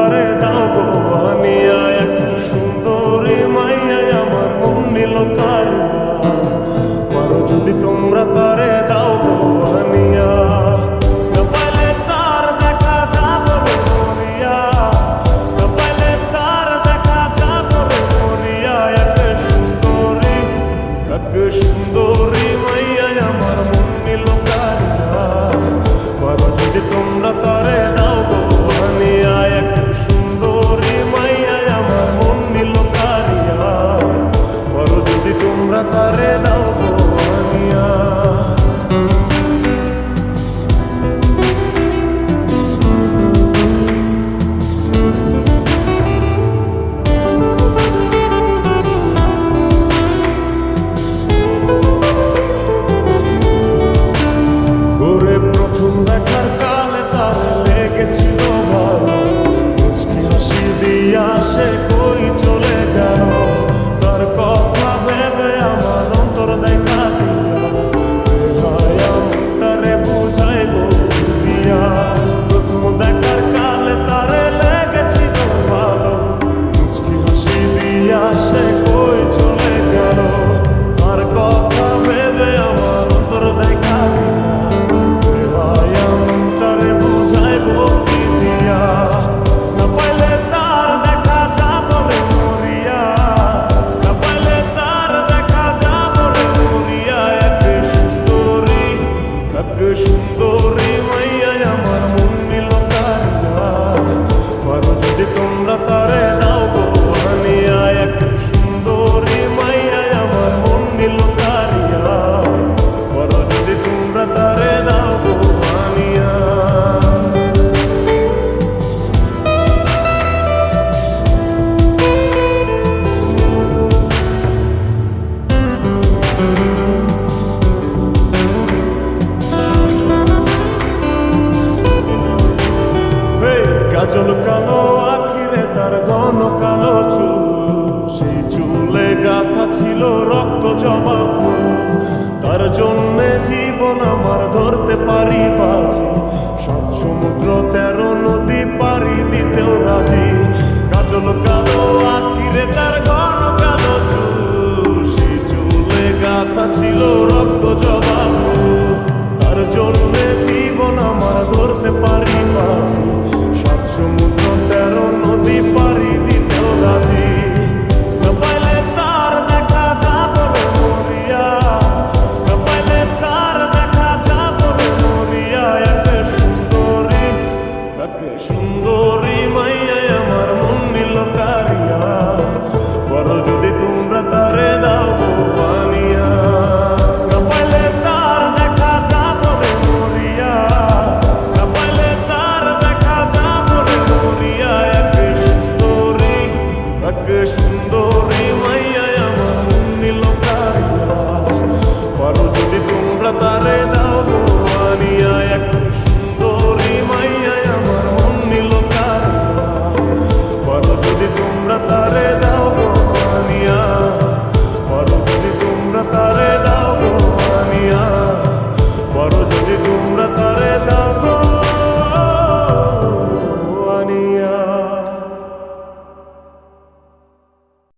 তারে দাও গো আনিয়া, এক সুন্দরী মাইয়া আমার মন নিল কারিয়া। পারো যদি তোমরা তারে দাও গো আনিয়া, না পাইলে তার দেখা যাবো রে মরিয়া, না পাইলে তার দেখা যাবো রে মরিয়া। এক সুন্দরী মাইয়া আমার মন নিল কারিয়া। পারো যদি তোমরা তারে দাও গো আনিয়া, এক সুন্দরী মাইয়া আমার মন নিল কারিয়া। পারো যদি তোমরা তারে দাও গো আনিয়া। প্রথম দেখার কালে তার লেগেছিল ভালো, মুচকি হাসি দিয়া সে কই চলে গেল। তার কথা ভেবে আমার অন্তর দেখা দিয়া, বেহায়া মনটারে বুঝাইব দিয়া। প্রথম দেখার কালে তার লেগেছিল ভালো, মুচকি হাসি দিয়া সে কই চলে গেল। তার কথা ভেবে আমার অন্তর দেখা দিয়া, সুন্দরী মাইয়া আমার মন নিল কারিয়া। পারো যদি তোমরা তারে দাও গো আনিয়া, এক সুন্দরী মাইয়া আমার মন নিল কারিয়া। পারো যদি তোমরা তারে দাও গো আনিয়া। কাজল কালো আখিরে তার ঘন কালো চুল, সেই চুলে গাথা ছিল রক্ত জবা ফুল। তার জন্যে জীবন আমার ধরতে পারি বাজি, 7 সমুদ্র 13 নদী পাড়ি দিতেও রাজি।